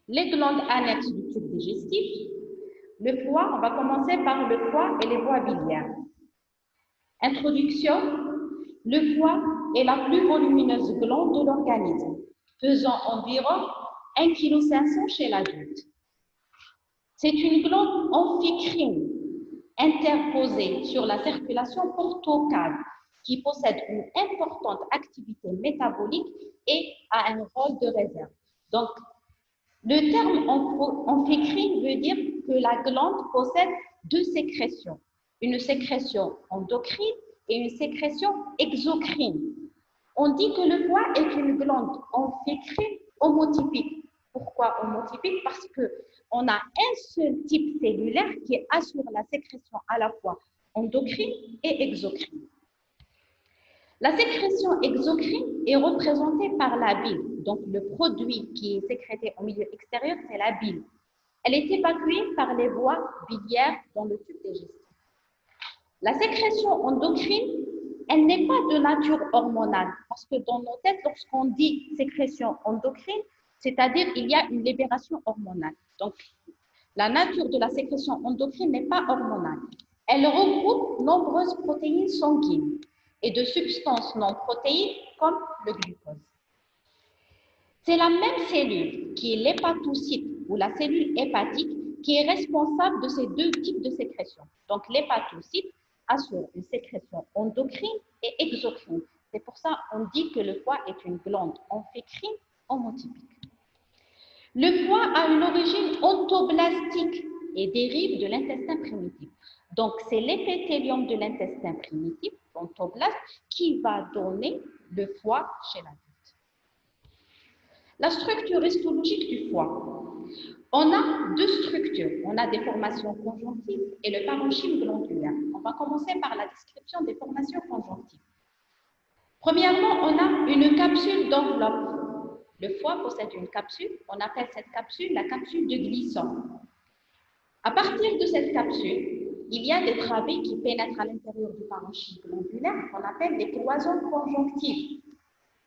Les glandes annexes du tube digestif. Le foie, on va commencer par le foie et les voies biliaires. Introduction. Le foie est la plus volumineuse glande de l'organisme, pesant environ 1,5 kg chez l'adulte. C'est une glande amphicrine interposée sur la circulation portocale qui possède une importante activité métabolique et a un rôle de réserve. Donc, le terme amphicrine veut dire que la glande possède deux sécrétions, une sécrétion endocrine et une sécrétion exocrine. On dit que le foie est une glande amphicrine homotypique. Pourquoi homotypique? Parce qu'on a un seul type cellulaire qui assure la sécrétion à la fois endocrine et exocrine. La sécrétion exocrine est représentée par la bile. Donc, le produit qui est sécrété au milieu extérieur, c'est la bile. Elle est évacuée par les voies biliaires dans le tube digestif. La sécrétion endocrine, elle n'est pas de nature hormonale, parce que dans nos têtes, lorsqu'on dit sécrétion endocrine, c'est-à-dire il y a une libération hormonale. Donc, la nature de la sécrétion endocrine n'est pas hormonale. Elle regroupe nombreuses protéines sanguines et de substances non protéines comme le glucose. C'est la même cellule qui est l'hépatocyte ou la cellule hépatique qui est responsable de ces deux types de sécrétion. Donc, l'hépatocyte assure une sécrétion endocrine et exocrine. C'est pour ça qu'on dit que le foie est une glande amphicrine homotypique. Le foie a une origine ontoblastique et dérive de l'intestin primitif. Donc, c'est l'épithélium de l'intestin primitif, l'ontoblaste, qui va donner le foie chez l'adulte. La structure histologique du foie. On a deux structures. On a des formations conjonctives et le parenchyme glandulaire. On va commencer par la description des formations conjonctives. Premièrement, on a une capsule d'enveloppe. Le foie possède une capsule. On appelle cette capsule la capsule de Glisson. À partir de cette capsule, il y a des travées qui pénètrent à l'intérieur du parenchyme glandulaire qu'on appelle des cloisons conjonctives.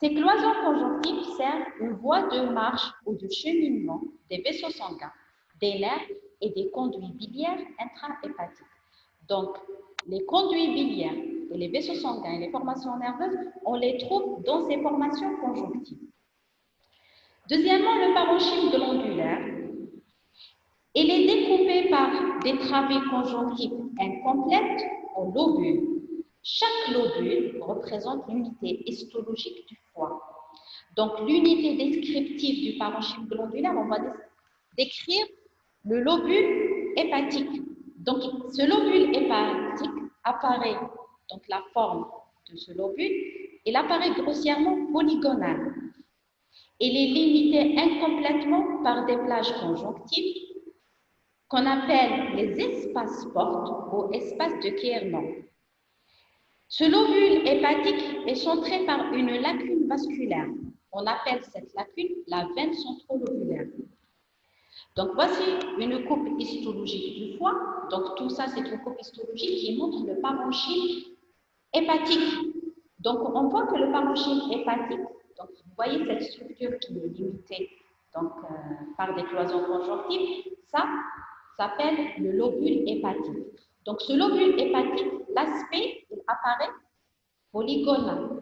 Ces cloisons conjonctives servent une voie de marche ou de cheminement des vaisseaux sanguins, des nerfs et des conduits biliaires intra-hépatiques. Donc, les conduits biliaires et les vaisseaux sanguins et les formations nerveuses, on les trouve dans ces formations conjonctives. Deuxièmement, le parenchyme glandulaire. Il est découpé par des travées conjonctives incomplètes en lobules. Chaque lobule représente l'unité histologique du foie. Donc, l'unité descriptive du parenchyme glandulaire, on va décrire le lobule hépatique. Donc, ce lobule hépatique apparaît, donc la forme de ce lobule, il apparaît grossièrement polygonal. Il est limité incomplètement par des plages conjonctives qu'on appelle les espaces portes ou espaces de Kiernan. Ce lobule hépatique est centré par une lacune vasculaire. On appelle cette lacune la veine centrolobulaire. Donc, voici une coupe histologique du foie. Donc, tout ça, c'est une coupe histologique qui montre le parenchyme hépatique. Donc, on voit que le parenchyme hépatique, donc, vous voyez cette structure qui est limitée donc, par des cloisons conjonctives, ça s'appelle le lobule hépatique. Donc, ce lobule hépatique, l'aspect, il apparaît polygonal.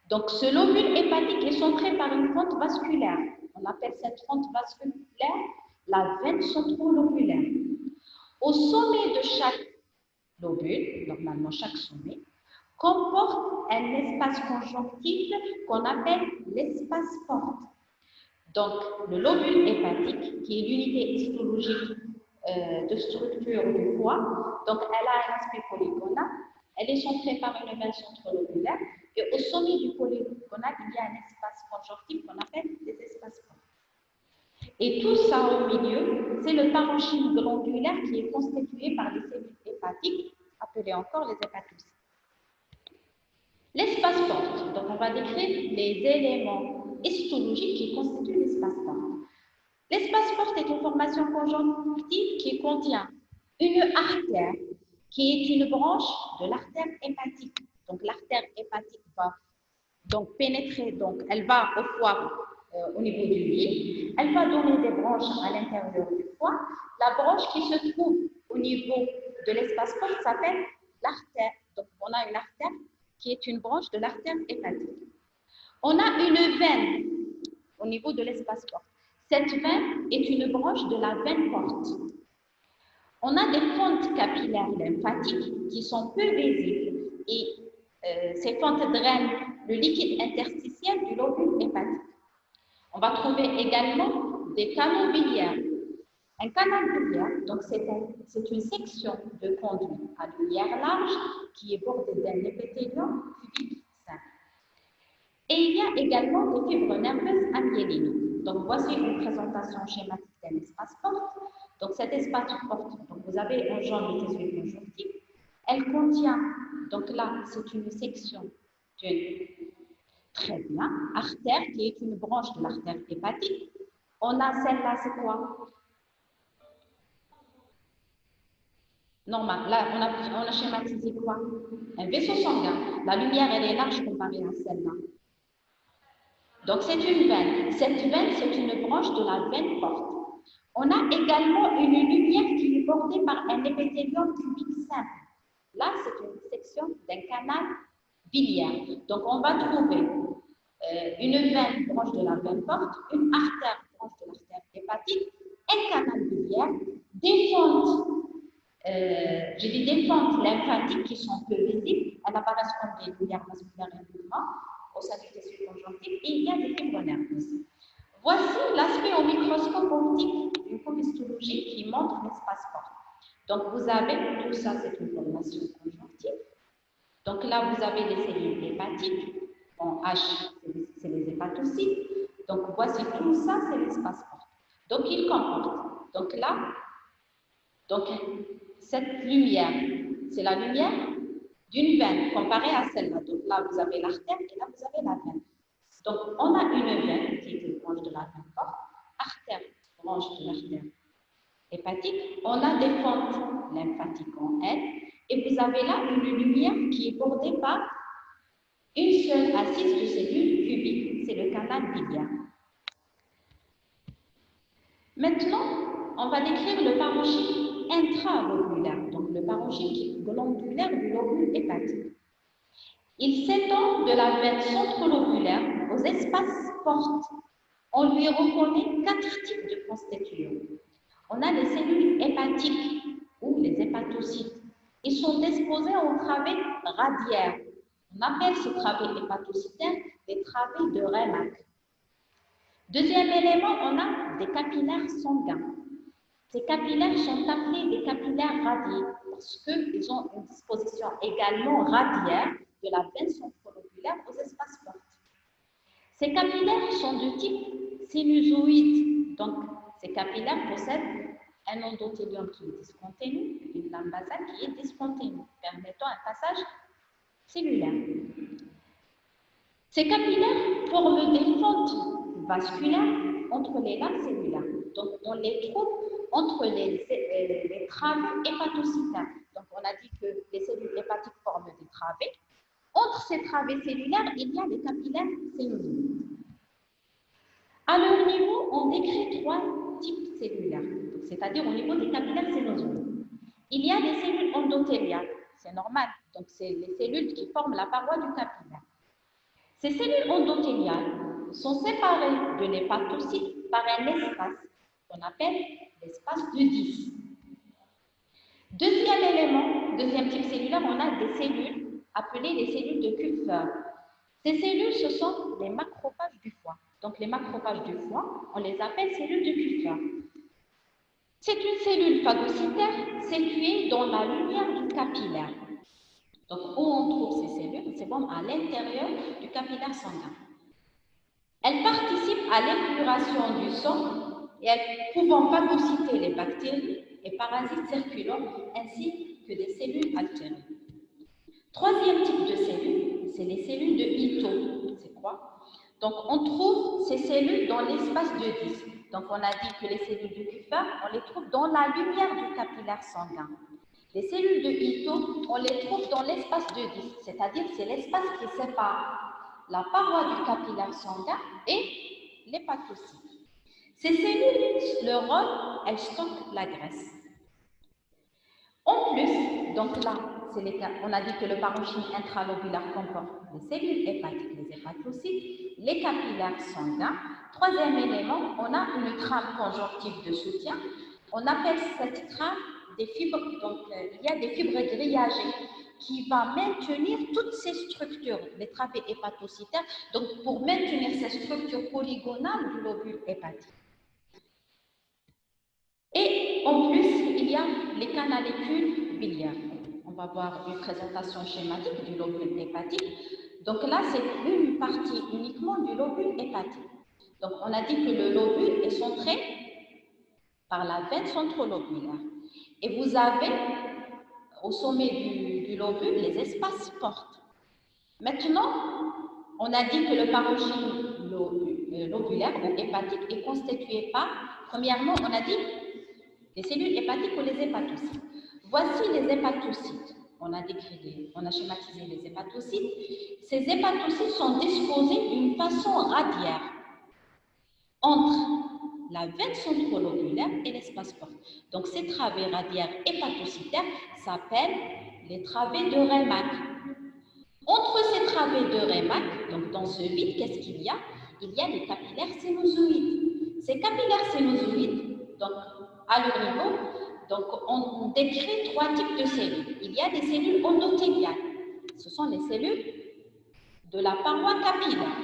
Donc, ce lobule hépatique est centré par une fente vasculaire. On appelle cette fente vasculaire la veine centrolobulaire. Au sommet de chaque lobule, normalement chaque sommet, comporte un espace conjonctif qu'on appelle l'espace porte. Donc, le lobule hépatique, qui est l'unité histologique de structure du foie, donc elle a un aspect polygonal, elle est centrée par une veine centrolobulaire, et au sommet du polygonal, il y a un espace conjonctif qu'on appelle des espaces portes. Et tout ça au milieu, c'est le parenchyme glandulaire qui est constitué par les cellules hépatiques, appelées encore les hépatocytes. L'espace porte, donc on va décrire les éléments histologiques qui constituent l'espace porte. L'espace porte est une formation conjonctive qui contient une artère qui est une branche de l'artère hépatique. Donc l'artère hépatique va donc pénétrer, donc elle va au foie au niveau du lit, elle va va donner des branches à l'intérieur du foie. La branche qui se trouve au niveau de l'espace porte s'appelle l'artère. Donc, on a une artère qui est une branche de l'artère hépatique. On a une veine au niveau de l'espace porte. Cette veine est une branche de la veine porte. On a des fentes capillaires lymphatiques qui sont peu visibles et ces fentes drainent le liquide interstitiel du lobule hépatique. On va trouver également des canaux biliaires. Un canal biliaire, donc c'est une section de conduit à lumière large qui est bordée d'un épithélium cubique simple. Et il y a également des fibres nerveuses amyélinées. Donc voici une présentation schématique d'un espace porte. Donc cet espace porte, donc vous avez un jaune de tissu conjonctif. Elle contient, donc là c'est une section d'une très bien artère qui est une branche de l'artère hépatique. On a celle-là, c'est quoi? Normal. Là, on a schématisé quoi? Un vaisseau sanguin. La lumière, elle est large comparée à celle-là. Donc, c'est une veine. Cette veine, c'est une branche de la veine porte. On a également une lumière qui est bordée par un épithélium cubique simple. Là, c'est une section d'un canal biliaire. Donc, on va trouver une veine branche de la veine porte, une artère branche de l'artère hépatique, un canal biliaire, des fentes. J'ai dit des fentes lymphatiques qui sont peu visibles, elles apparaissent comme des lumières vasculaires et mouvements au sein du tissu conjonctif et il y a des fibres nerveuses. Voici l'aspect au microscope optique d'une copistologie qui montre l'espace porte. Donc vous avez, tout ça c'est une formation conjonctive. Donc là vous avez les cellules hépatiques, en H c'est les hépatocytes. Donc voici tout ça c'est l'espace porte. Donc il comporte, donc là, cette lumière, c'est la lumière d'une veine comparée à celle-là. Donc là, vous avez l'artère et là, vous avez la veine. Donc, on a une veine qui est une branche de la veine porte, artère, branche de l'artère hépatique. On a des fentes lymphatiques en L et vous avez là une lumière qui est bordée par une seule assise de cellules cubiques. C'est le canal biliaire. Maintenant, on va décrire le parenchyme intralobulaire, donc le parenchyme glandulaire du lobule hépatique. Il s'étend de la veine centrolobulaire aux espaces portes. On lui reconnaît 4 types de constituants. On a les cellules hépatiques ou les hépatocytes. Ils sont disposés en travées radiaires. On appelle ces travées hépatocytaires des travées de Raynaud. Deuxième élément, on a des capillaires sanguins. Ces capillaires sont appelés des capillaires radiés parce qu'ils ont une disposition également radiaire de la veine centrolobulaire aux espaces portes. Ces capillaires sont de type sinusoïde. Donc, ces capillaires possèdent un endothélium qui est discontinu et une lame basale qui est discontinue, permettant un passage cellulaire. Ces capillaires forment des fentes vasculaires entre les lames cellulaires. Donc, on les trouve entre les travées hépatocytaires. Donc, on a dit que les cellules hépatiques forment des travées. Entre ces travées cellulaires, il y a des capillaires sénosoïdes. À leur niveau, on décrit 3 types cellulaires, c'est-à-dire au niveau des capillaires sénosoïdes. Il y a des cellules endothéliales, c'est normal, donc c'est les cellules qui forment la paroi du capillaire. Ces cellules endothéliales sont séparées de l'hépatocyte par un espace qu'on appelle l'espace de 10. Deuxième élément, deuxième type cellulaire, on a des cellules appelées les cellules de Kupffer. Ces cellules, ce sont les macrophages du foie. Donc les macrophages du foie, on les appelle cellules de Kupffer. C'est une cellule phagocytaire située dans la lumière du capillaire. Donc où on trouve ces cellules? C'est bon, à l'intérieur du capillaire sanguin. Elles participent à l'épuration du sang et elles pouvant phagocyter les bactéries et parasites circulants ainsi que des cellules altérées. Troisième type de cellules, c'est les cellules de Ito. C'est quoi? Donc on trouve ces cellules dans l'espace de 10. Donc on a dit que les cellules de Kupffer, on les trouve dans la lumière du capillaire sanguin. Les cellules de Ito, on les trouve dans l'espace de 10, c'est-à-dire c'est l'espace qui sépare la paroi du capillaire sanguin et l'hépatocyte. Ces cellules leur rôle, elles stockent la graisse. En plus, donc là, on a dit que le parenchyme intralobulaire comporte les cellules hépatiques, les hépatocytes, les capillaires sanguins. Troisième élément, on a une trame conjonctive de soutien. On appelle cette trame des fibres, donc il y a des fibres grillagées qui vont maintenir toutes ces structures, les travées hépatocytaires, donc pour maintenir ces structures polygonales du lobule hépatique. Et en plus, il y a les canalicule biliaires. On va voir une présentation schématique du lobule hépatique. Donc là, c'est une partie uniquement du lobule hépatique. Donc on a dit que le lobule est centré par la veine centrolobulaire. Et vous avez au sommet du lobule les espaces portes. Maintenant, on a dit que le parenchyme lobulaire ou hépatique est constitué par, premièrement, on a dit les cellules hépatiques ou les hépatocytes. Voici les hépatocytes. On a schématisé les hépatocytes. Ces hépatocytes sont disposés d'une façon radiaire entre la veine centrolobulaire et l'espace porte. Donc, ces travées radiaires hépatocytaires s'appellent les travées de Raymack. Entre ces travées de Raymack, donc dans ce vide, qu'est-ce qu'il y a? Il y a les capillaires sinusoïdes. Ces capillaires sinusoïdes, donc à leur niveau, donc on décrit trois types de cellules. Il y a des cellules endothéliales. Ce sont les cellules de la paroi capillaire.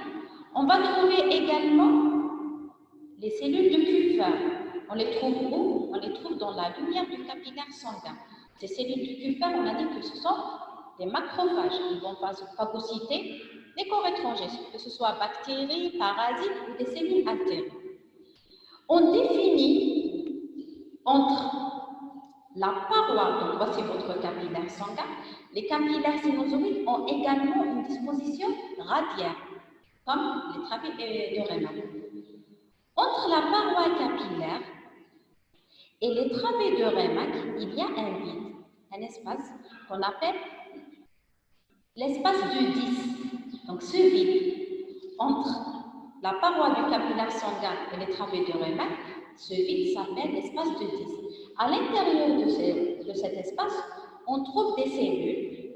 On va trouver également les cellules de Kupffer. On les trouve où? On les trouve dans la lumière du capillaire sanguin. Ces cellules de Kupffer, on a dit que ce sont des macrophages. Ils vont phagocyter des corps étrangers, que ce soit bactéries, parasites ou des cellules altérées. On définit entre la paroi, donc voici votre capillaire sanguin, les capillaires sinusoïdes ont également une disposition radiaire, comme les travées de Raymack. Entre la paroi capillaire et les travées de Raymack, il y a un vide, un espace qu'on appelle l'espace de 10. Donc ce vide entre la paroi du capillaire sanguin et les travées de Raymack, ce vide s'appelle l'espace de 10. À l'intérieur de cet espace, on trouve des cellules.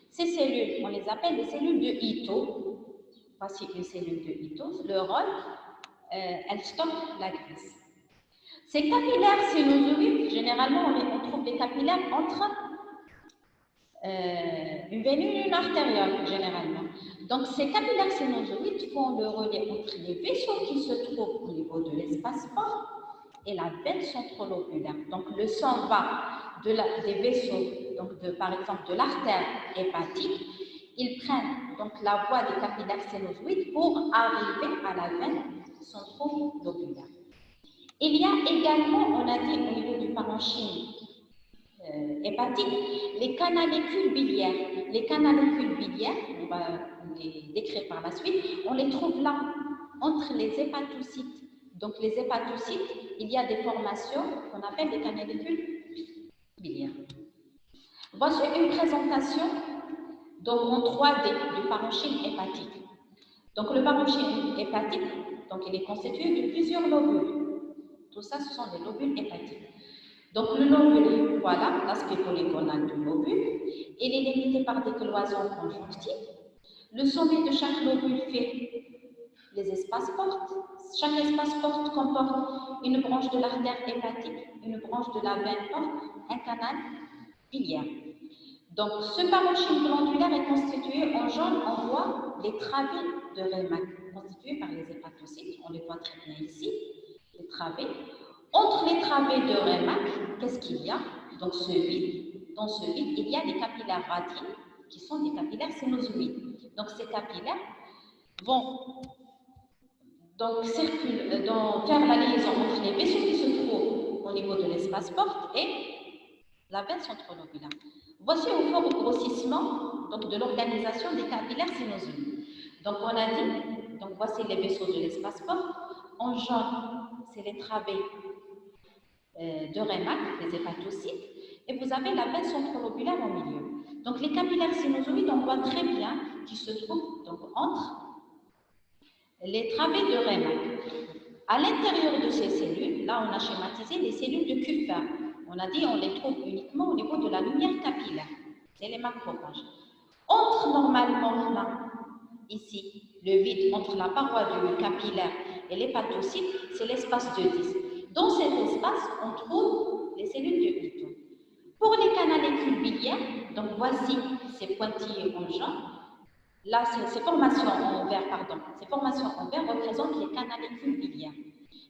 Ces cellules, on les appelle des cellules de Ito. Voici une cellule de Ito. Le rôle, elle stocke la graisse. Ces capillaires sinusoïdes, généralement, on trouve des capillaires entre une veinule et une artériole, généralement. Donc, ces capillaires sinusoïdes font le relais entre les vaisseaux qui se trouvent au niveau de l'espace porte et la veine centrolobulaire. Donc, le sang va des vaisseaux, donc par exemple de l'artère hépatique. Ils prennent donc la voie des capillaires sinusoïdes pour arriver à la veine centrolobulaire. Il y a également, on a dit au niveau du parenchyme hépatique, les canalicules biliaires. Les canalicules biliaires, on va les décrire par la suite, on les trouve là, entre les hépatocytes. Donc les hépatocytes, il y a des formations qu'on appelle des canalicules biliaires. Voici une présentation donc en 3D du parenchyme hépatique. Donc le parenchyme hépatique, donc il est constitué de plusieurs lobules. Tout ça, ce sont des lobules hépatiques. Donc le lobule, voilà l'aspect polygonal du lobule. Il est limité par des cloisons conjonctives. Le sommet de chaque lobule fait les espaces portes. Chaque espace porte comporte une branche de l'artère hépatique, une branche de la veine porte, un canal biliaire. Donc ce parenchyme glandulaire est constitué en jaune, on voit les travées de Raymack, constituées par les hépatocytes, on les voit très bien ici, les travées. Entre les travées de Raymack, qu'est-ce qu'il y a? Donc ce vide. Dans ce vide, il y a des capillaires radiés qui sont des capillaires sinusoïdes. Donc ces capillaires vont donc faire la liaison entre les vaisseaux qui se trouvent au niveau de l'espace porte et la veine centrolobulaire. Voici au fort grossissement donc, de l'organisation des capillaires sinusoïdes. Donc on a dit, donc voici les vaisseaux de l'espace porte. En jaune, c'est les travées de Raymack, les hépatocytes, et vous avez la veine centrolobulaire au milieu. Donc les capillaires sinusoïdes, on voit très bien qu'ils se trouvent donc, entre les travées de Raymack. À l'intérieur de ces cellules, là là, on a schématisé les cellules de Kupffer. On a dit on les trouve uniquement au niveau de la lumière capillaire. C'est les macrophages. Entre normalement là, ici, le vide entre la paroi du capillaire et l'hépatocyte, c'est l'espace de 10. Dans cet espace, on trouve les cellules de Ito. Pour les canalécules biliaires, donc voici ces pointillés en jaune. Là, ces formations en vert, ces formations en vert représentent les canalécules biliaires.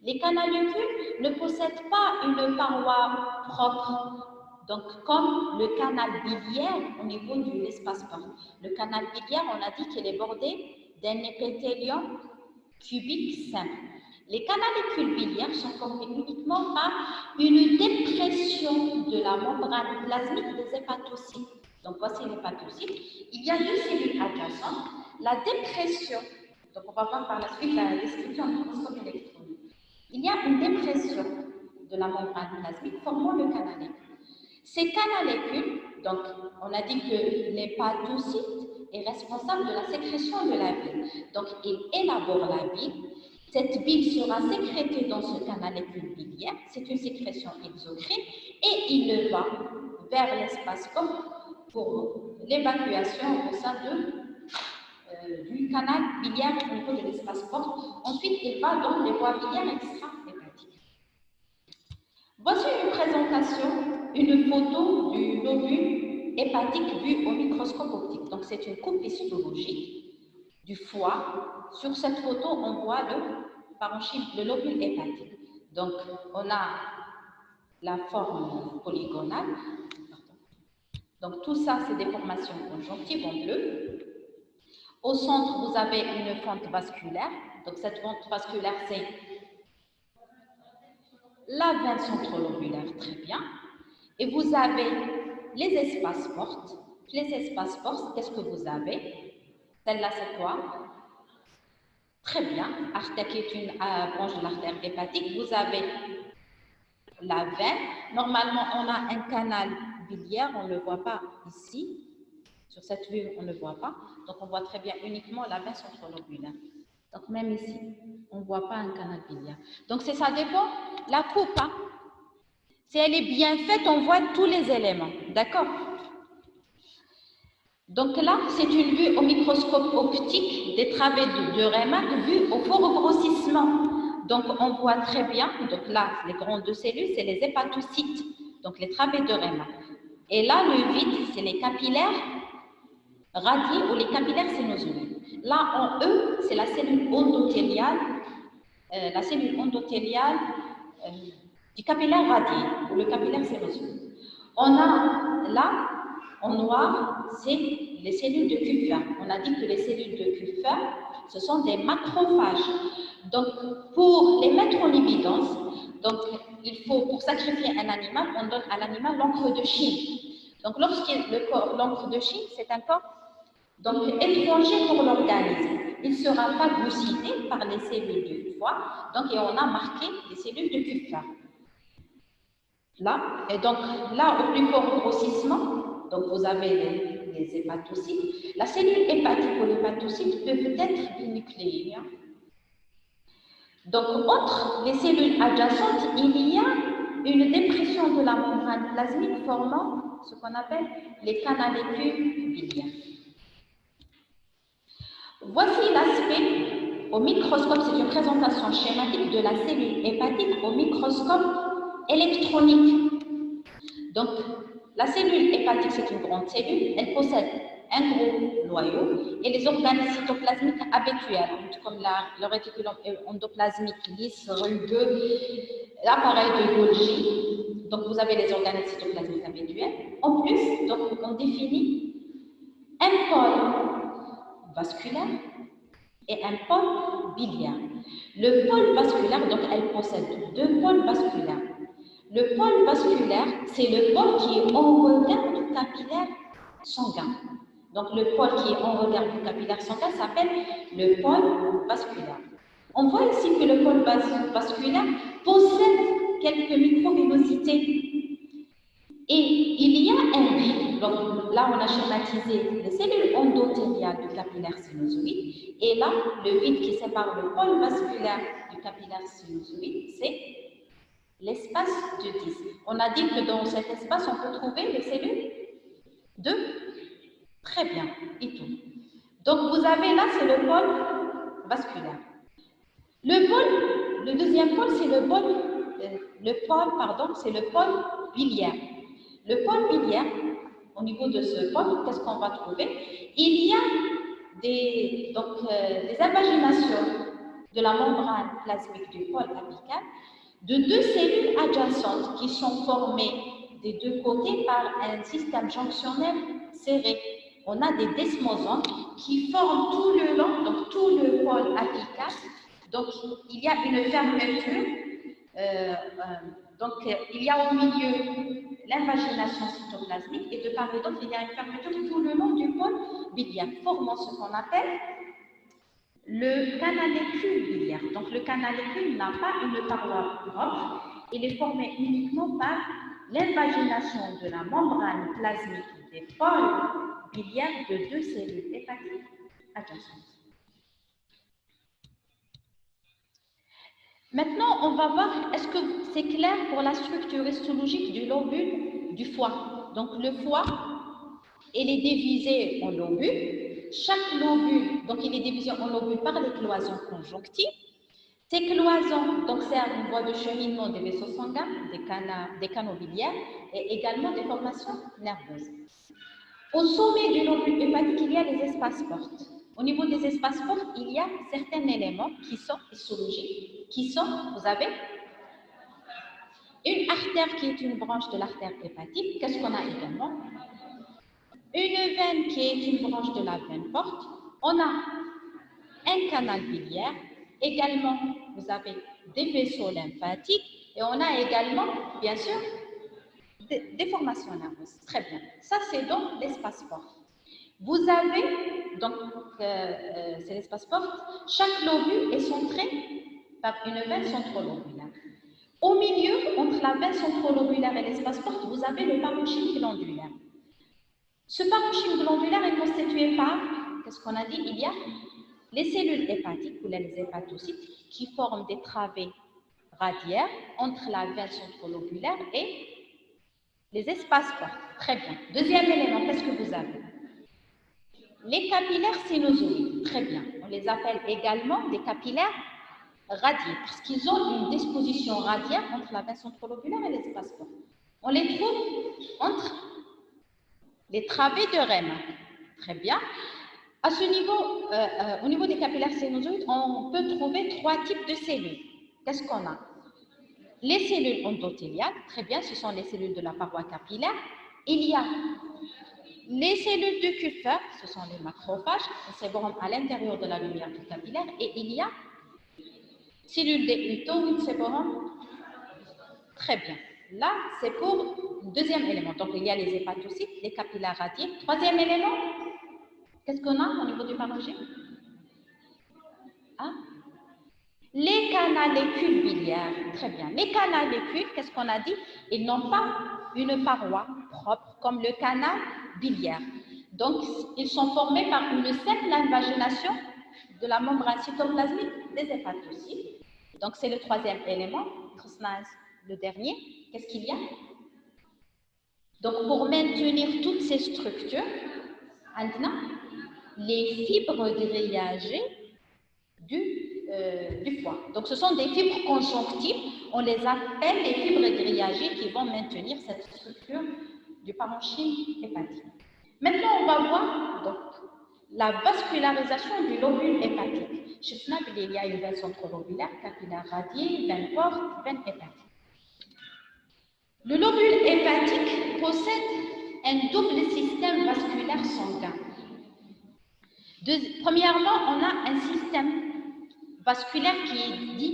Les canalécules ne possèdent pas une paroi propre, donc comme le canal biliaire au niveau de l'espace porte. Le canal biliaire, on a dit qu'il est bordé d'un épithélium cubique simple. Les canalécules biliaires sont formées uniquement par une dépression de la membrane plasmique des hépatocytes. Donc voici l'hépatocyte. Il y a deux cellules adjacentes. La dépression, donc on va voir par la suite la description du microscope électronique. Il y a une dépression de la membrane plasmique formant le canalécule. Ces canalécules, donc on a dit que l'hépatocyte est responsable de la sécrétion de la bile. Donc il élabore la bile. Cette bile sera sécrétée dans ce canalécule biliaire, c'est une sécrétion exocrine, et il va vers l'espace pour l'évacuation au sein du canal biliaire au niveau de l'espace porte. Ensuite, il va dans les voies biliaires extra-hépatiques. Voici une présentation, une photo du lobule hépatique vu au microscope optique. Donc, c'est une coupe histologique du foie. Sur cette photo, on voit le parenchyme, le lobule hépatique. Donc, on a la forme polygonale. Donc, tout ça, c'est des formations conjonctives en bleu. Au centre, vous avez une fente vasculaire. Donc, cette fente vasculaire, c'est la veine centrolobulaire, très bien. Et vous avez les espaces portes. Les espaces portes, qu'est-ce que vous avez? Celle-là, c'est quoi? Très bien. Artère qui est une branche de l'artère hépatique. Vous avez la veine. Normalement, on a un canal biliaire. On ne le voit pas ici. Sur cette vue, on ne le voit pas. Donc, on voit très bien uniquement la veine centrolobulaire. Donc, même ici, on ne voit pas un canal biliaire. Donc, c'est ça dépend. La coupe, hein. Si elle est bien faite, on voit tous les éléments. D'accord? Donc là, c'est une vue au microscope optique des travées de Raynaud vue au fort grossissement. Donc, on voit très bien. Donc là, les grandes cellules, c'est les hépatocytes. Donc, les travées de Raynaud. Et là, le vide, c'est les capillaires radiés ou les capillaires sénozoïdes. Là, en E, c'est la cellule endothéliale, du capillaire radié ou le capillaire sénozoïde. On a là, en noir, c'est les cellules de Kupffer. On a dit que les cellules de Kupffer, ce sont des macrophages. Donc, pour les mettre en évidence, donc, il faut, pour sacrifier un animal, on donne à l'animal l'encre de Chine. Donc, l'encre de Chine, c'est un corps donc, étranger pour l'organisme. Il sera phagocyté par les cellules du foie. Donc, et on a marqué les cellules de Kupffer. Là, et donc là, au plus fort grossissement, donc vous avez les hépatocytes. La cellule hépatique ou l'hépatocyte peut être binucléée. Donc, entre les cellules adjacentes, il y a une dépression de la membrane plasmique formant ce qu'on appelle les canalécules biliaires. Voici l'aspect au microscope, c'est une présentation schématique de la cellule hépatique au microscope électronique. Donc, la cellule hépatique, c'est une grande cellule. Elle possède un gros noyau et les organes cytoplasmiques habituels, comme le réticulum endoplasmique lisse, rugueux, l'appareil de Golgi. Donc, vous avez les organes cytoplasmiques habituels. En plus, donc, on définit un pôle vasculaire et un pôle biliaire. Le pôle vasculaire, donc, elle possède deux pôles vasculaires. Le pôle vasculaire, c'est le pôle qui est en regard du capillaire sanguin. Donc, le pôle qui est en regard du capillaire sanguin s'appelle le pôle vasculaire. On voit ici que le pôle vasculaire possède quelques microvillosités. Et il y a un vide. Donc, là, on a schématisé les cellules endothéliales du capillaire sinusoïde. Et là, le vide qui sépare le pôle vasculaire du capillaire sinusoïde, c'est l'espace de 10. On a dit que dans cet espace, on peut trouver les cellules de... Très bien, et tout. Donc, vous avez là, c'est le pôle vasculaire. Le deuxième pôle, c'est le pôle biliaire. Le pôle biliaire, au niveau de ce pôle, qu'est-ce qu'on va trouver? Il y a des invaginations de la membrane plasmique du pôle apical de deux cellules adjacentes qui sont formées des deux côtés par un système jonctionnel serré. On a des desmosomes qui forment tout le long, donc tout le pôle apical. Donc, il y a une fermeture. Il y a au milieu l'invagination cytoplasmique et de part et d'autre, il y a une fermeture tout le long du pôle biliaire, formant ce qu'on appelle le canalicule biliaire. Donc, le canalicule n'a pas une paroi propre, il est formé uniquement par l'invagination de la membrane plasmique des pôles biliaires de deux cellules hépatiques adjacentes. Maintenant, on va voir, est-ce que c'est clair pour la structure histologique du lobule du foie? Donc, le foie, il est divisé en lobules. Chaque lobule, donc il est divisé en lobules par les cloisons conjonctives. Ces cloisons donc, servent une voie de cheminement des vaisseaux sanguins, des canaux biliaires et également des formations nerveuses. Au sommet du lobule hépatique, il y a les espaces portes. Au niveau des espaces portes, il y a certains éléments qui sont histologiques, qui sont, vous avez une artère qui est une branche de l'artère hépatique. Qu'est-ce qu'on a également? Une veine qui est une branche de la veine porte. On a un canal biliaire. Également, vous avez des vaisseaux lymphatiques. Et on a également, bien sûr, des formations nerveuses. Très bien. Ça, c'est donc l'espace porte. Vous avez, donc, c'est l'espace porte. Chaque lobule est centré par une veine centrolobulaire. Au milieu, entre la veine centrolobulaire et l'espace porte, vous avez le parenchyme glandulaire. Ce parenchyme glandulaire est constitué par, qu'est-ce qu'on a dit? Il y a les cellules hépatiques, ou les hépatocytes, qui forment des travées radiaires entre la veine centrolobulaire et les espaces portes. Très bien. Deuxième élément, qu'est-ce que vous avez? Les capillaires sinusoïdes. Très bien. On les appelle également des capillaires radiés, parce qu'ils ont une disposition radiaire entre la veine centrolobulaire et l'espace porte. On les trouve entre les travées de Raynaud. Très bien. À ce niveau, au niveau des capillaires sinusoïdes, on peut trouver trois types de cellules. Qu'est-ce qu'on a? Les cellules endothéliales, très bien, ce sont les cellules de la paroi capillaire. Il y a les cellules de Kupffer, ce sont les macrophages, c'est bon à l'intérieur de la lumière du capillaire. Et il y a cellules des Hutto, c'est bon. Très bien. Là, c'est pour le deuxième élément. Donc, il y a les hépatocytes, les capillaires radiés. Troisième élément, qu'est-ce qu'on a au niveau du parenchyme? Hein? Les canalécules biliaires. Très bien. Les canalécules, qu'est-ce qu'on a dit? Ils n'ont pas une paroi propre comme le canal biliaire. Donc, ils sont formés par une simple invagination de la membrane cytoplasmique des hépatocytes. Donc, c'est le troisième élément. Le dernier. Qu'est-ce qu'il y a? Donc, pour maintenir toutes ces structures, les fibres grillagées du foie. Donc, ce sont des fibres conjonctives. On les appelle les fibres grillagées qui vont maintenir cette structure du parenchyme hépatique. Maintenant, on va voir donc, la vascularisation du lobule hépatique. Je sais qu'il y a une veine centrolobulaire, capillaire radiée, veine porte, veine hépatique. Le lobule hépatique possède un double système vasculaire sanguin. Premièrement, on a un système vasculaire qui est dit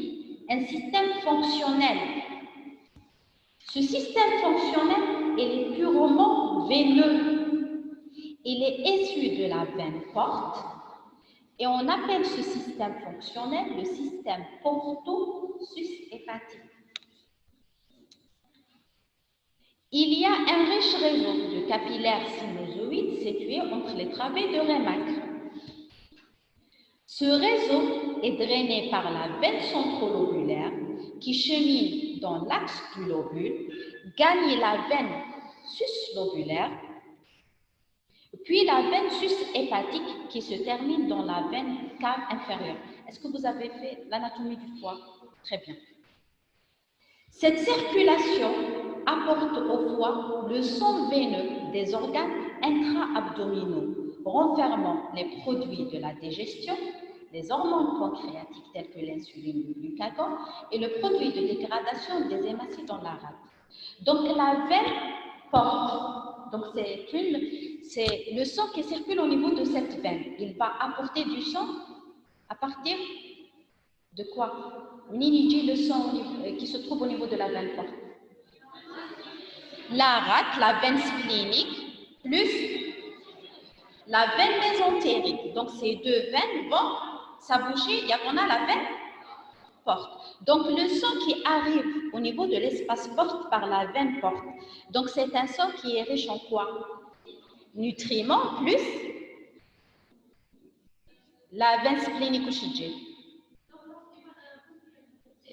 un système fonctionnel. Ce système fonctionnel, il est purement veineux. Il est issu de la veine porte et on appelle ce système fonctionnel le système porto-sus-hépatique. Il y a un riche réseau de capillaires sinusoïdes situés entre les travées de Raynaud. Ce réseau est drainé par la veine centrolobulaire qui chemine dans l'axe du lobule, gagne la veine suslobulaire, puis la veine sus-hépatique qui se termine dans la veine cave inférieure. Est-ce que vous avez fait l'anatomie du foie? Très bien. Cette circulation apporte au foie le sang veineux des organes intra-abdominaux, renfermant les produits de la digestion, les hormones pancréatiques telles que l'insuline ou le glucagon et le produit de dégradation des hématies dans la rate. Donc la veine porte, donc c'est le sang qui circule au niveau de cette veine. Il va apporter du sang à partir de quoi? Le sang qui se trouve au niveau de la veine porte. La rate, la veine splénique, plus la veine mésentérique. Donc ces deux veines vont s'aboucher, on a la veine porte. Donc le sang qui arrive au niveau de l'espace porte par la veine porte. Donc c'est un sang qui est riche en quoi? Nutriments plus la veine splénico-chidjée.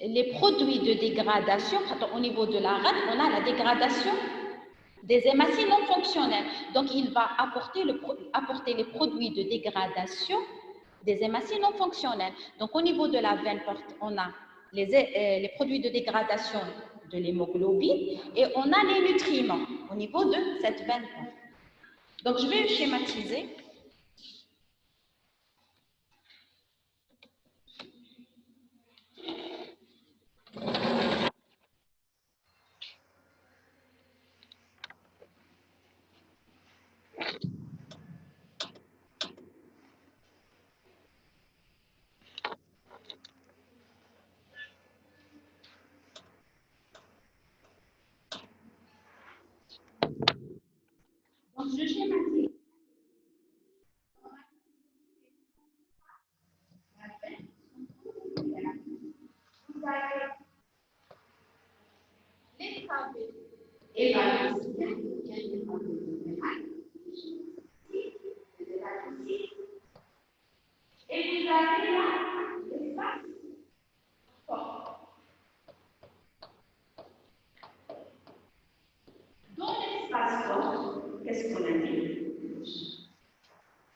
Les produits de dégradation, au niveau de la rate, on a la dégradation des hématies non fonctionnelles. Donc, il va apporter les produits de dégradation des hématies non fonctionnelles. Donc, au niveau de la veine porte, on a les produits de dégradation de l'hémoglobine et on a les nutriments au niveau de cette veine porte. Donc, je vais schématiser. Donc, je schématise. Vous avez les travées et la et vous avez là l'espace fort. Dans l'espace fort, qu'est-ce qu'on a dit?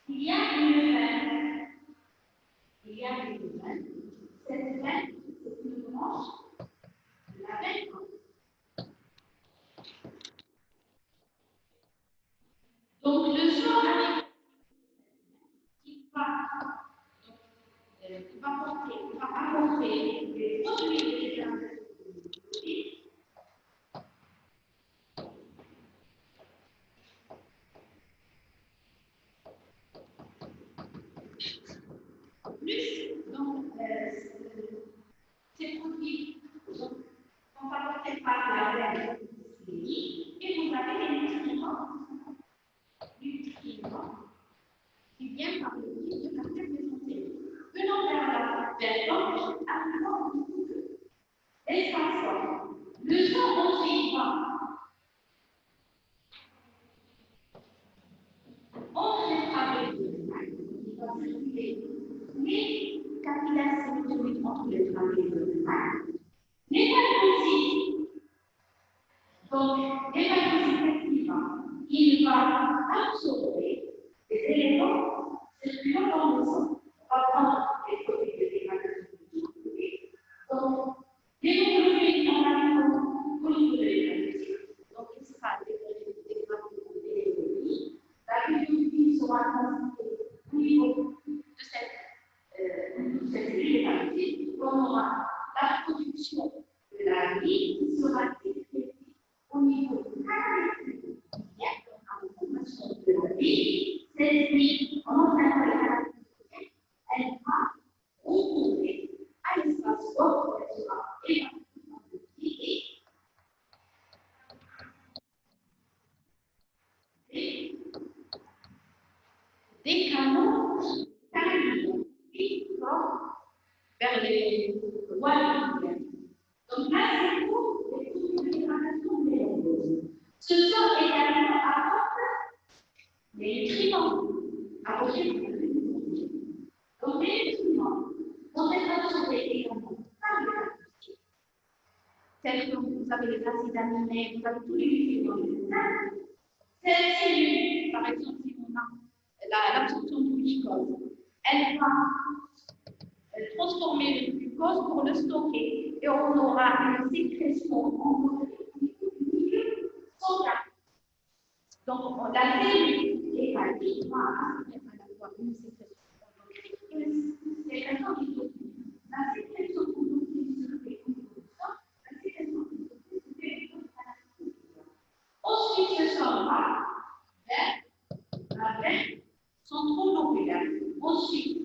Il y a une veine. Il y a une veine. Cette veine, c'est une branche de la veine. Donc le sang avec qui va apporter les produits de dégradation plus donc ces produits sont apportés par la veine et vous avez les nutriments qui viennent par le biais de la veine mésentérique. Venant vers la veine blanche, arrivant au niveau de l'espace fort. Le sang ensuite va entrer par les deux, il va circuler les capillaires sérotoniques entre les travées les valvules. Donc, les valvules, il va absorber des éléments circulant dans le sang. On va prendre les produits de dégradation. Donc, l'hémoglobine en arrivant au niveau de l'hémoglobine. Donc, il sera dégradé de l'hémoglobine. La hémoglobine sera transitée au niveau de cette hémoglobine. On aura la production de la vie qui sera détectée au niveau de la formation de la vie. Cette vie, en entraînant les caractéristiques, elle va retourner à l'espace fort, elle sera évacuée et des canaux qui vont vers les voies lumières. Donc là, c'est pour les produits de dégradation de l'hémoglobine. Ce sang également apporte les nutriments apportés par l'hémoglobine. Donc les nutriments vont être absorbés également par le tels que vous avez les acides aminés, vous avez tous les lipides. Cette cellule, par exemple, si on a l'absorption du glucose, elle va transformer le glucose pour le stocker et on aura une sécrétion sanguine. Donc, la cellule hépatique va avoir une sécrétion endocrinée, une sécrétion endocrinée. La sécrétion endocrinée se fait la sécrétion endocrinine se fait ensuite, ce sera vers la veine centrolobulaire. Ensuite,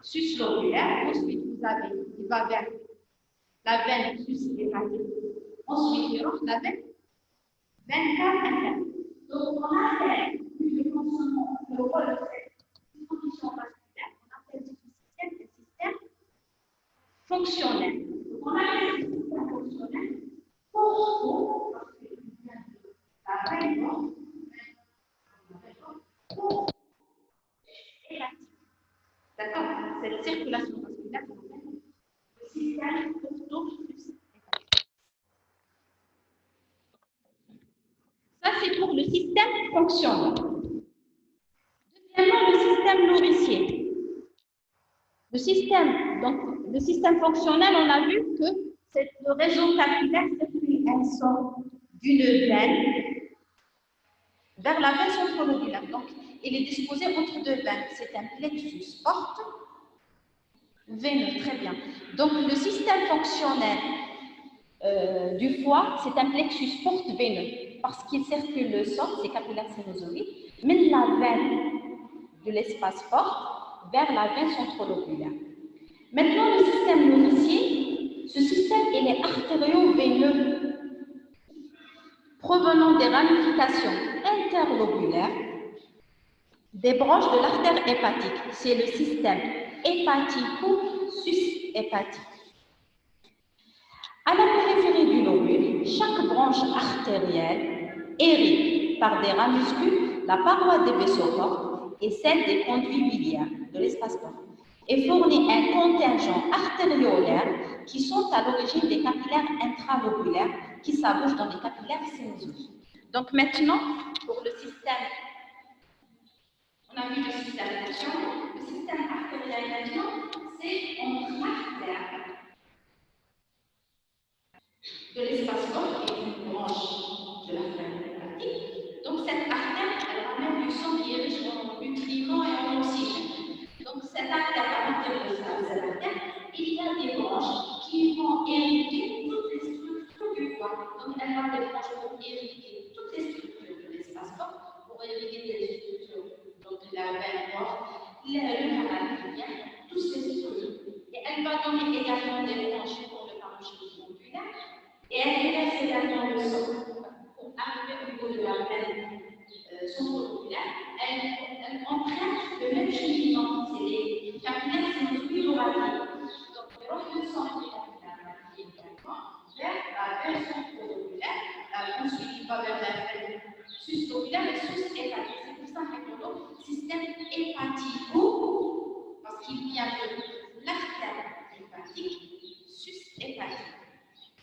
suslobulaire. Ensuite, vous avez, il va vers la veine sus-hépatique. Ensuite, il y aura la veine cave interne. Donc, on appelle le fonctionnement, le rôle de cette condition vasculaire, on appelle ce système fonctionnel. Donc, on appelle ce système fonctionnel pour parce qu'il vient de la veine hépatique. D'accord? Cette circulation vasculaire, on appelle le système porto-sus-hépatique. Ça, c'est pour le système fonctionnel. Deuxièmement, le système nourricier. Le système fonctionnel, on a vu que le réseau capillaire circule un sang d'une veine vers la veine centrolobulaire. Donc, il est disposé entre deux veines. C'est un plexus porte veineux. Très bien. Donc, le système fonctionnel du foie, c'est un plexus porte veineux parce qu'il circule le sang, c'est capillaire sinusoïde, mais la veine de l'espace porte vers la veine centrolobulaire. Maintenant, le système nourricier, ce système, il est artério-veineux provenant des ramifications interlobulaires des branches de l'artère hépatique. C'est le système hépatico-sus-hépatique. À la périphérie du lobule, chaque branche artérielle irrigue par des ramuscules la paroi des vaisseaux portes et celle des conduits biliaires de l'espace porte et fournit un contingent artériolaire qui sont à l'origine des capillaires intralobulaires qui s'abouchent dans les capillaires sinusoïdes. Donc maintenant, pour le système, on a vu le système fonctionnel, le système artériel maintenant, c'est entre l'artère de l'espace porte et une branche de l'artère hépatique. Donc cette artère, elle ramène du sang qui est riche en nutriments et en oxygène. Donc cette artère, à l'intérieur de cette artère, il y a des branches qui vont irriguer toutes les structures du foie. Donc elle va des branches pour irriguer toutes les structures de l'espace porte, pour irriguer les structures, donc la veine porte, le canal biliaire, toutes ces structures. Et elle va donner également des branches pour le parenchyme glandulaire. Et elle déverse également le sang pour arriver au niveau de la veine centrolobulaire. Elle entraîne le même cheminement, c'est les capillaires sinusoïdes oraliques. Donc, le sang qui est vers la veine centrolobulaire, ensuite il va vers la veine suslobulaire et sus-hépatique. C'est pour ça qu'on appelle le système hépatico, parce qu'il vient de l'artère hépatique, sus-hépatique.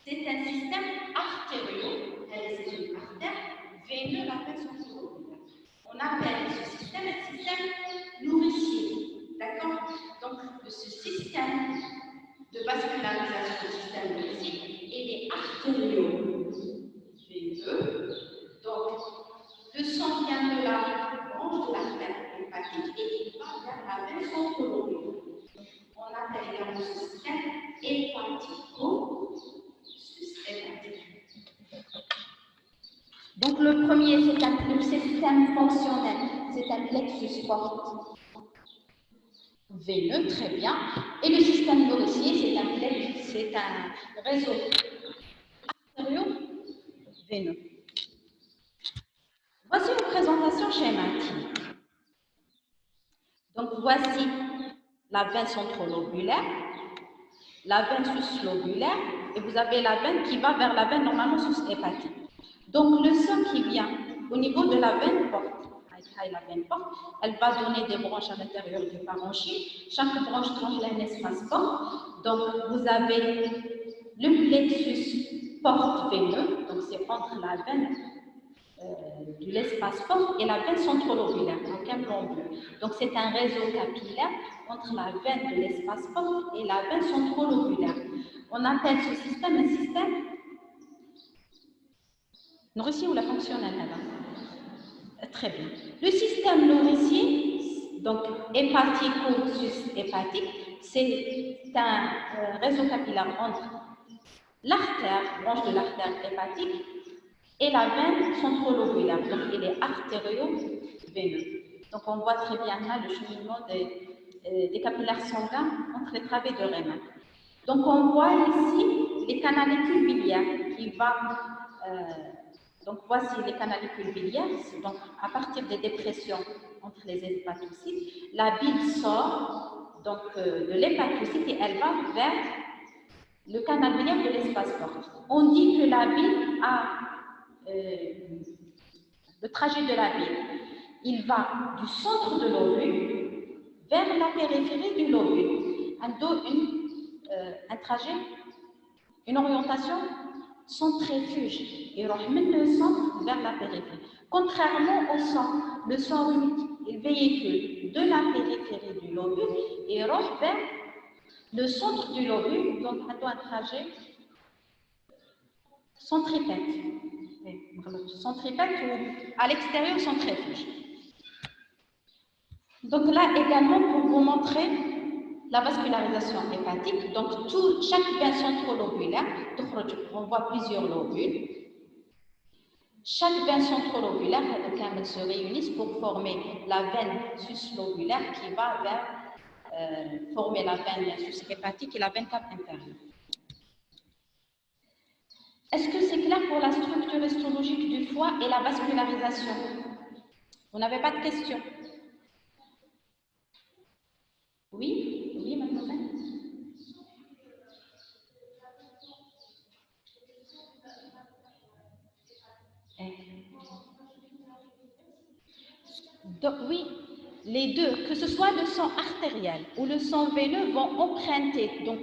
C'est un système artério, c'est une artère veineux, la veine centrolobulaire. On appelle ce système un système nourricier. D'accord? Donc, ce système de vascularisation du système nourricier, il est artério veineux. Donc, le sang vient de la branche de l'artère hépatique et il va vers la veine centrolobulaire. On appelle également ce système hépatico. Donc le premier, c'est le système fonctionnel, c'est un plexus porte veineux, très bien. Et le système nourricier, c'est un réseau artério-veineux. Voici une présentation schématique. Donc voici la veine centrolobulaire, la veine suslobulaire, et vous avez la veine qui va vers la veine normalement sus-hépatique. Donc, le sang qui vient au niveau de la veine porte, la veine porte, elle va donner des branches à l'intérieur du parenchyme. Chaque branche tranche un espace porte. Donc, vous avez le plexus porte veineux, donc c'est entre la veine de l'espace porte et la veine centrolobulaire, donc un blanc bleu. Donc, c'est un réseau capillaire entre la veine de l'espace porte et la veine centrolobulaire. On appelle ce système un système nourricier ou la fonctionnelle. Très bien. Le système nourricier, donc hépatico-sus-hépatique, c'est un réseau capillaire entre l'artère, branche de l'artère hépatique, et la veine centrolobulaire. Donc, il est artério-veineux. Donc, on voit très bien là le cheminement des capillaires sanguins entre les travées de Raynaud. Donc, on voit ici les canalicules biliaires qui vont. Donc, voici les canalicules biliaires. Donc, à partir des dépressions entre les hépatocytes, la bile sort donc, de l'hépatocyte et elle va vers le canal biliaire de l'espace porte. On dit que la bile a le trajet de la bile. Il va du centre de l'ovule vers la périphérie du lobule. Un trajet, une orientation centrifuge. Il remonte le centre vers la périphérie. Contrairement au sang, le sang unique, il véhicule de la périphérie du lobule et roche vers le centre du lobule, donc un trajet centripète. Centripète ou à l'extérieur centrifuge. Donc là également pour vous montrer la vascularisation hépatique, donc chaque veine centrolobulaire, on voit plusieurs lobules. Chaque veine centrolobulaire se réunissent pour former la veine suslobulaire qui va vers former la veine sus-hépatique et la veine cave inférieure. Est-ce que c'est clair pour la structure histologique du foie et la vascularisation? Vous n'avez pas de questions? Oui? Oui, mademoiselle? Donc, oui, les deux, que ce soit le sang artériel ou le sang veineux, vont emprunter donc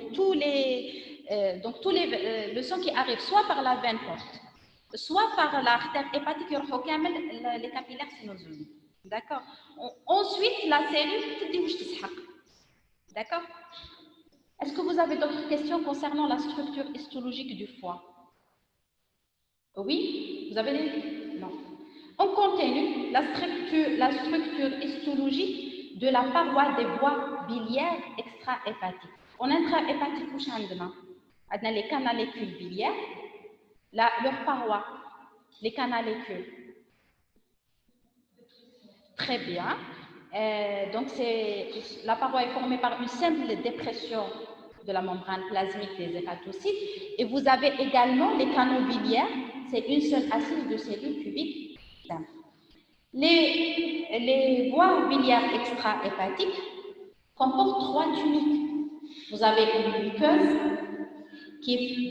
le sang qui arrive soit par la veine porte, soit par l'artère hépatique, les capillaires sinusoïdes. D'accord. Ensuite, la cellule, d'accord. Est-ce que vous avez d'autres questions concernant la structure histologique du foie? Oui? Vous avez des... Non. On continue la structure histologique de la paroi des voies biliaires extra-hépatiques. En intra-hépatique, on a les canalicules biliaires, leur paroi, les canalicules. Très bien. Donc, la paroi est formée par une simple dépression de la membrane plasmique des hépatocytes. Et vous avez également les canaux biliaires, c'est une seule assise de cellules cubiques simples. Les voies biliaires extra-hépatiques comportent 3 tuniques. Vous avez une muqueuse,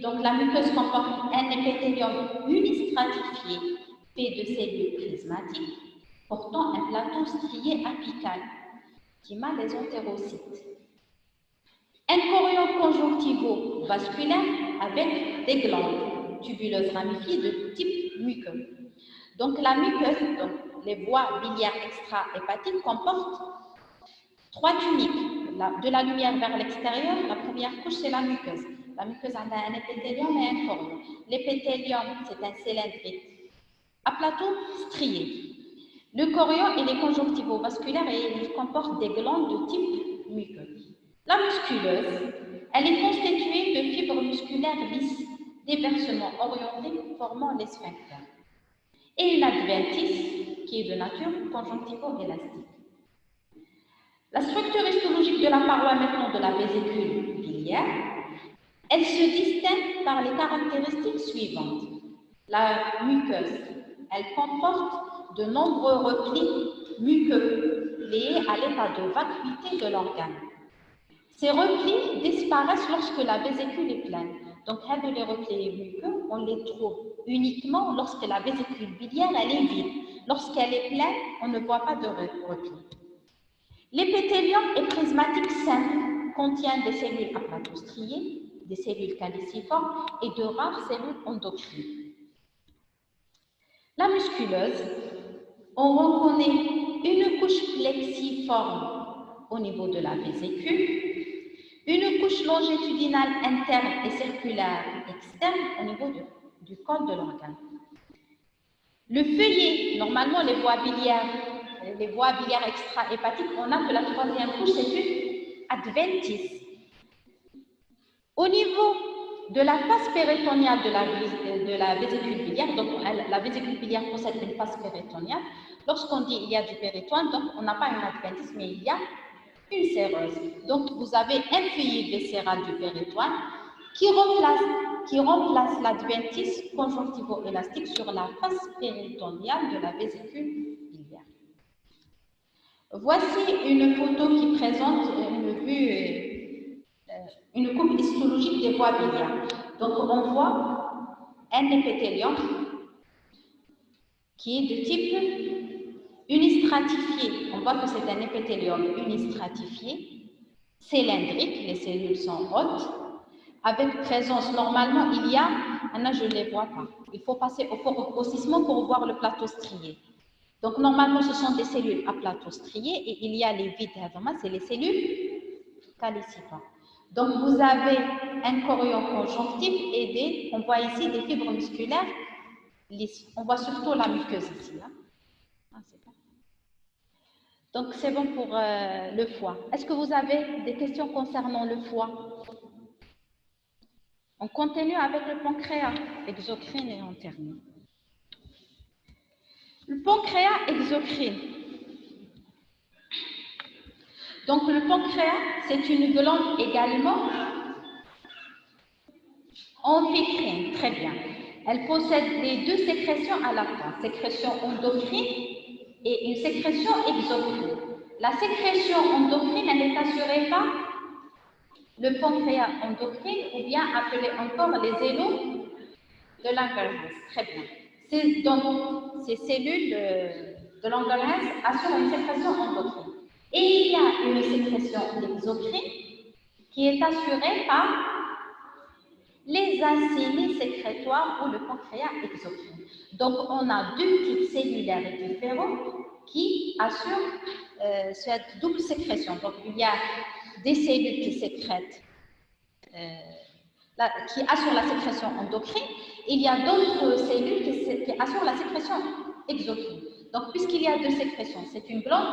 donc la muqueuse comporte un épithélium unistratifié fait de cellules prismatiques portant un plateau strié apical qui m'a les entérocytes. Un chorion conjonctivo-vasculaire avec des glandes tubuleuses ramifiées de type muqueux. Donc la muqueuse, donc les voies biliaires extra-hépatiques comportent 3 tuniques. De la lumière vers l'extérieur, la première couche c'est la muqueuse. La muqueuse a un épithélium et un chorion. L'épithélium c'est un cylindrique à plateau strié. Le chorion, il est conjonctivo-vasculaire et il comporte des glandes de type muqueux. La musculeuse, elle est constituée de fibres musculaires lisses, diversement orientées, formant les sphincters. Et une adventice, qui est de nature conjonctivo-élastique. La structure histologique de la paroi maintenant de la vésicule biliaire, elle se distingue par les caractéristiques suivantes. La muqueuse, elle comporte de nombreux replis muqueux liés à l'état de vacuité de l'organe. Ces replis disparaissent lorsque la vésicule est pleine. Donc, les replis muqueux, on les trouve uniquement lorsque la vésicule biliaire elle est vide. Lorsqu'elle est pleine, on ne voit pas de repli. L'épithélium est prismatique simple, contient des cellules à plateau strié, des cellules caliciformes et de rares cellules endocrines. La musculeuse, on reconnaît une couche plexiforme au niveau de la vésicule, une couche longitudinale interne et circulaire externe au niveau du col de l'organe. Le feuillet, normalement les voies biliaires extra-hépatiques, on a que la troisième couche, c'est une adventice. Au niveau de la face péritoniale de la vésicule biliaire, donc la vésicule biliaire possède une face péritoniale. Lorsqu'on dit il y a du péritoine, donc on n'a pas une adventice, mais il y a une séreuse. Donc vous avez un feuillet viscéral du péritoine qui remplace l'adventice conjonctivo-élastique sur la face péritoniale de la vésicule biliaire. Voici une photo qui présente une coupe histologique des voies biliaires. Donc, on voit un épithélium qui est de type unistratifié. On voit que c'est un épithélium unistratifié, cylindrique, les cellules sont hautes, avec présence, normalement, il y a, là je ne les vois pas, il faut passer au grossissement pour voir le plateau strié. Donc, normalement, ce sont des cellules à plateau strié et il y a les vides, c'est les cellules caliciformes. Donc, vous avez un chorion conjonctif et on voit ici des fibres musculaires lisses. On voit surtout la muqueuse ici. Hein. Ah, c'est bon. Donc, c'est bon pour le foie. Est-ce que vous avez des questions concernant le foie? On continue avec le pancréas, exocrine et on termine. Le pancréas exocrine. Donc, le pancréas, c'est une glande également amphicrine. Très bien. Elle possède les deux sécrétions à la fois, sécrétion endocrine et une sécrétion exocrine. La sécrétion endocrine, elle est assurée par le pancréas endocrine ou bien appelé encore les élos de Langerhans. Très bien. Donc, ces cellules de Langerhans assurent une sécrétion endocrine. Et il y a une sécrétion exocrine qui est assurée par les acénies sécrétoires ou le pancréas exocrine. Donc, on a deux types cellulaires différents qui assurent cette double sécrétion. Donc, il y a des cellules qui sécrètent, qui assurent la sécrétion endocrine. Il y a d'autres cellules qui assurent la sécrétion exocrine. Donc, puisqu'il y a deux sécrétions, c'est une glande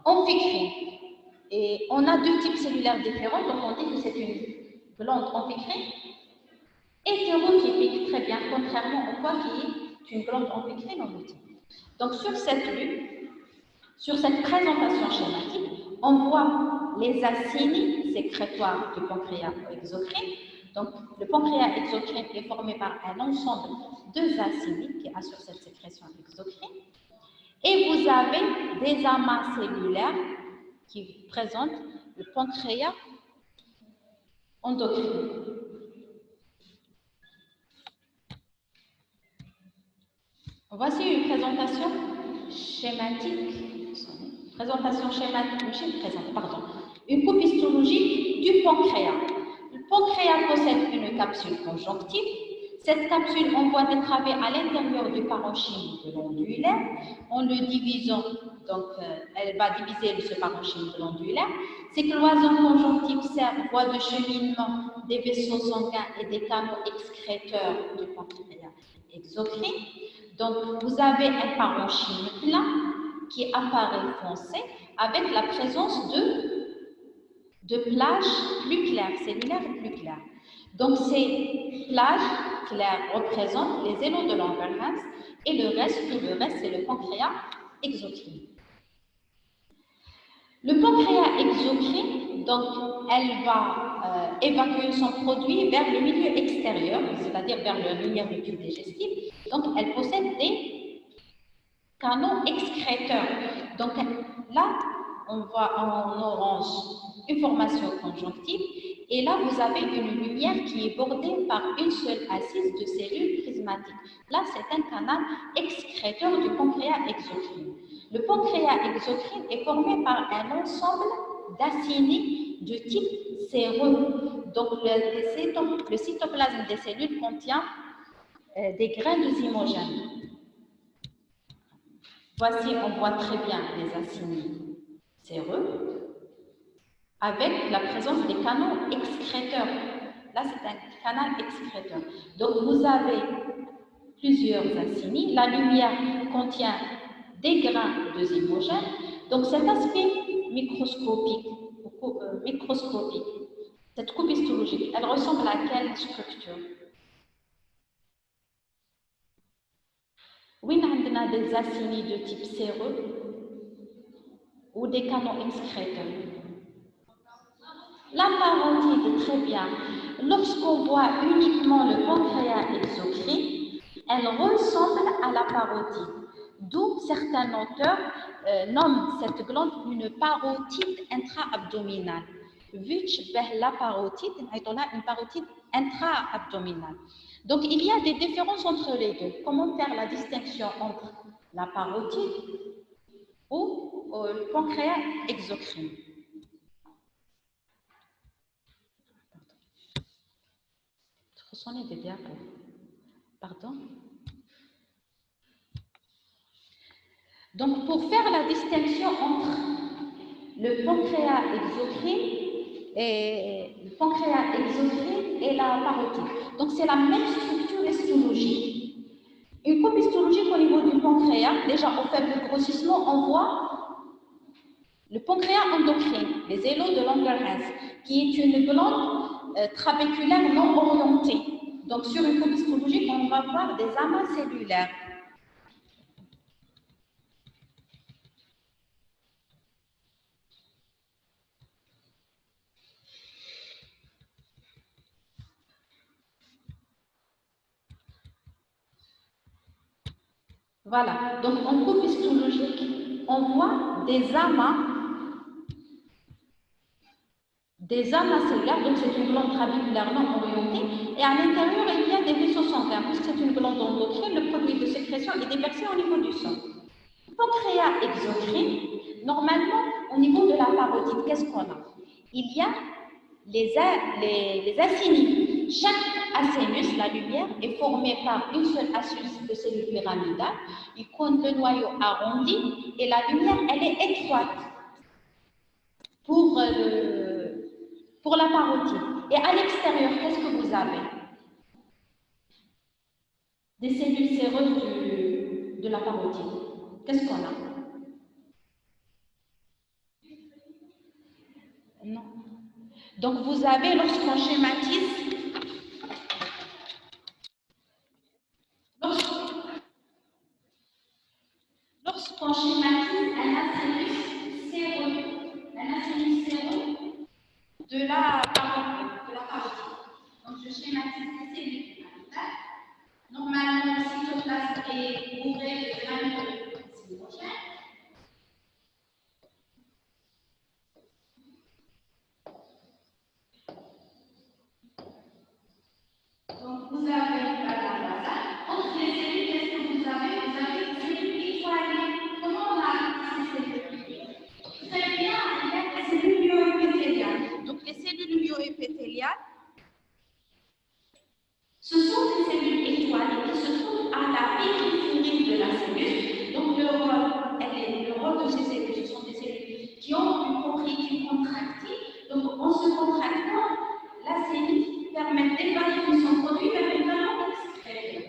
amphicrine. Et on a deux types cellulaires différents, donc on dit que c'est une glande amphicrine hétérotypique, très bien, contrairement au foie qui est une glande amphicrine homotypique. Donc sur cette vue, sur cette présentation schématique, on voit les acénies sécrétoires du pancréas exocrine. Donc le pancréas exocrine est formé par un ensemble de acénies qui assurent cette sécrétion exocrine. Et vous avez des amas cellulaires qui présentent le pancréas endocrine. Voici une présentation schématique. Une coupe histologique du pancréas. Le pancréas possède une capsule conjonctive. Cette capsule envoie des travées à l'intérieur du parenchyme de l'ondulaire en le divisant. Donc, elle va diviser ce parenchyme de l'ondulaire. Ces cloisons conjonctives servent voie de cheminement des vaisseaux sanguins et des canaux excréteurs du pancréas exocrine. Donc, vous avez un parenchyme plat qui apparaît foncé avec la présence de plages plus claires, cellulaires plus claires. Donc, ces plages claires représentent les élos de Langerhans et tout le reste, c'est le pancréas exocrine. Le pancréas exocrine, donc, elle va évacuer son produit vers le milieu extérieur, c'est-à-dire vers le lumière du tube digestif. Donc, elle possède des canaux excréteurs. Donc, là, on voit en orange une formation conjonctive, et là, vous avez une lumière qui est bordée par une seule assise de cellules prismatiques. Là, c'est un canal excréteur du pancréas exocrine. Le pancréas exocrine est formé par un ensemble d'acinis de type séreux. Donc, le cytoplasme des cellules contient des grains de zymogène. Voici, on voit très bien les acinis séreux avec la présence des canaux excréteurs. Là, c'est un canal excréteur. Donc, vous avez plusieurs acinis. La lumière contient des grains de zymogène. Donc, cet aspect microscopique, cette coupe histologique, elle ressemble à quelle structure? Oui, on a des acinis de type séreux ou des canaux excréteurs. La parotide, très bien. Lorsqu'on voit uniquement le pancréas exocrine, elle ressemble à la parotide. D'où certains auteurs nomment cette glande une parotide intra-abdominale. Vu que la parotide, on a une parotide intra-abdominale. Donc, il y a des différences entre les deux. Comment faire la distinction entre la parotide ou le pancréas exocrine? Sonner des diapos. Pardon? Donc, pour faire la distinction entre le pancréas exocrine et la parotide. Donc, c'est la même structure histologique. Une coupe histologique au niveau du pancréas, déjà au faible grossissement, on voit le pancréas endocrine, les élos de Langerhans, qui est une glande trabéculaire non orientée. Donc, sur une coupe histologique, on va voir des amas cellulaires. Voilà, donc en coupe histologique, on voit des amas cellulaires, donc c'est une glande trabéculaire non orientée, et à l'intérieur, il y a des vaisseaux sanguins. Puisque c'est une glande endocrine, le produit de sécrétion est déversé au niveau du sang. Pancréas exocrine, normalement, au niveau de la parotide, qu'est-ce qu'on a? Il y a les acinis. Chaque acénus, la lumière, est formée par une seule assise de cellules pyramidales. Il compte le noyau arrondi et la lumière, elle est étroite pour la parotide. Et à l'extérieur, qu'est-ce que vous avez? Des cellules séreuses de la parotide. Qu'est-ce qu'on a? Non. Donc, vous avez, lorsqu'on schématise, lorsqu'on schématise un acinus séreux de la parotide. Donc, je schématise les cellules pyramidales. Normalement, le cytoplasme est bourré de granules zymogènes. Donc, vous avez la basale. Entre les cellules, qu'est-ce que vous avez? Vous avez des cellules étoilées. Comment on a ces cellules? Très bien, il y a des cellules myoépithéliales. Donc, les cellules myoépithéliales, ce sont des cellules étoilées qui se trouvent à la périphérie de la cellule. Donc, le rôle de ces cellules, ce sont des cellules qui ont une propriété contractile. Donc, en se contractant, la cellule permet d'évacuer son produit vers une glande excréteur.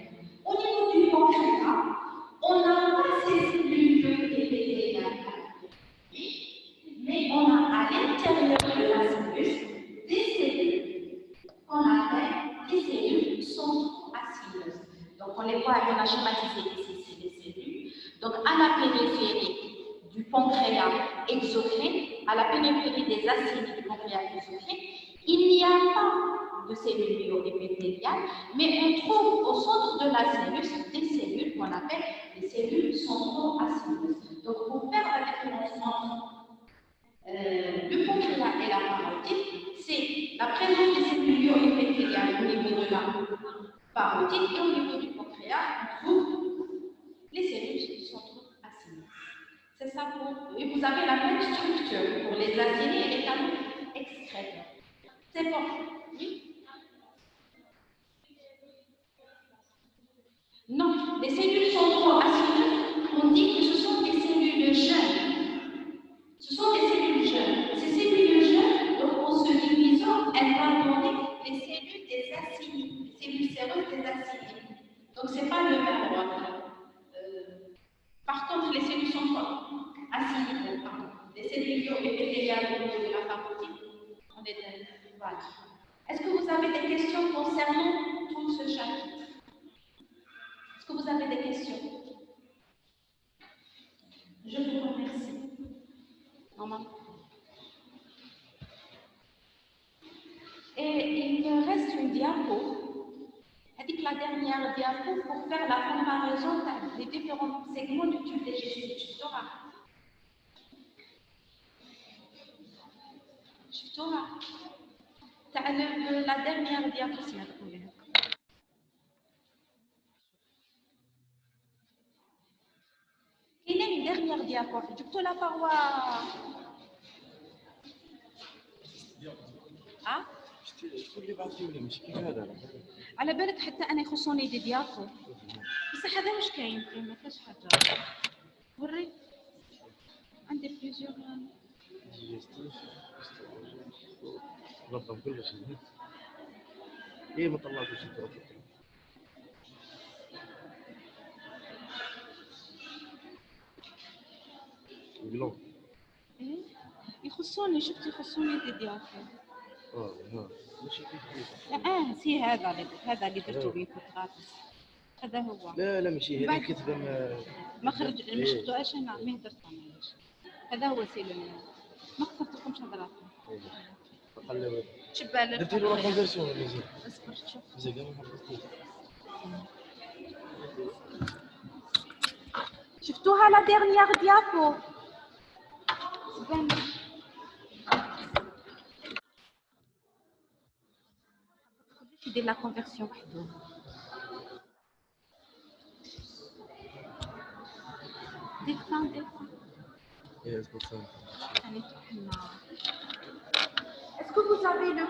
Au niveau du pancréas, on n'a pas ces cellules épithéliales, mais on a à l'intérieur de la cellule des cellules qu'on appelle des cellules centroacineuses. Donc, on les voit, on a schématisé ici les cellules. Donc, à la périphérie du pancréas exocrine, à la périphérie des acinis du pancréas exocrine, il n'y a pas de cellules myoépithéliales, mais on trouve au centre de la cellule des cellules qu'on appelle les cellules centroacineuses. Donc, pour faire la différence entre le pancréas et la parotide, c'est la présence des cellules épithéliales au niveau de la parotide et au niveau du pancréas, on trouve les cellules centro-aciniques. C'est ça pour. Et vous avez la même structure pour les acinés et les canaux extraits. C'est bon. Oui? Non, les cellules centro-aciniques, on dit que ce sont des cellules jeunes. Ce sont des cellules jeunes. Ces cellules jeunes, donc en se divisant, elles vont donner les cellules des acinées, les cellules séreuses des acinées. Donc ce n'est pas le même ordre. Par contre, les cellules centro-aciniques, les cellules épithéliales au niveau de la parotide, on est voilà. Est-ce que vous avez des questions concernant tout ce chapitre? Est-ce que vous avez des questions? Je vous remercie. Maman. Et il me reste une diapo. Elle dit que la dernière diapo pour faire la comparaison des différents segments du tube digestif. شفتوها؟ la dernière diapo سمعتكم. Il y a une dernière diapo. جبتوا la paroi. شكون اللي بعثيولي مش كيف هذا على بالك حتى انا يخصوني دي دياكو بس هذا مش كاين فيه ما فيهاش حاجه وري عندي بليزيور نظم كلش ايه ما طلعتوش انت القلوب ايه يخصوني شفت يخصوني دي دياكو ها ماشي كيف لا سي هذا اللي درتو بيه غاطس هذا هو لا ماشي هذه كتبه ما خرج ما شفتوهاش انا ما درت هذا هو سيلو ما خسرتكمش هضراتكم تقلب شبال درتي له لا كونفيرسيون مزيان اصبر شوف مزيان كاع ما حفظتيش شفتوها لا ديرنيير ديابو زبان يدير لا كونفيرسيون وحده دير فان ايه اسكو Est-ce que vous avez le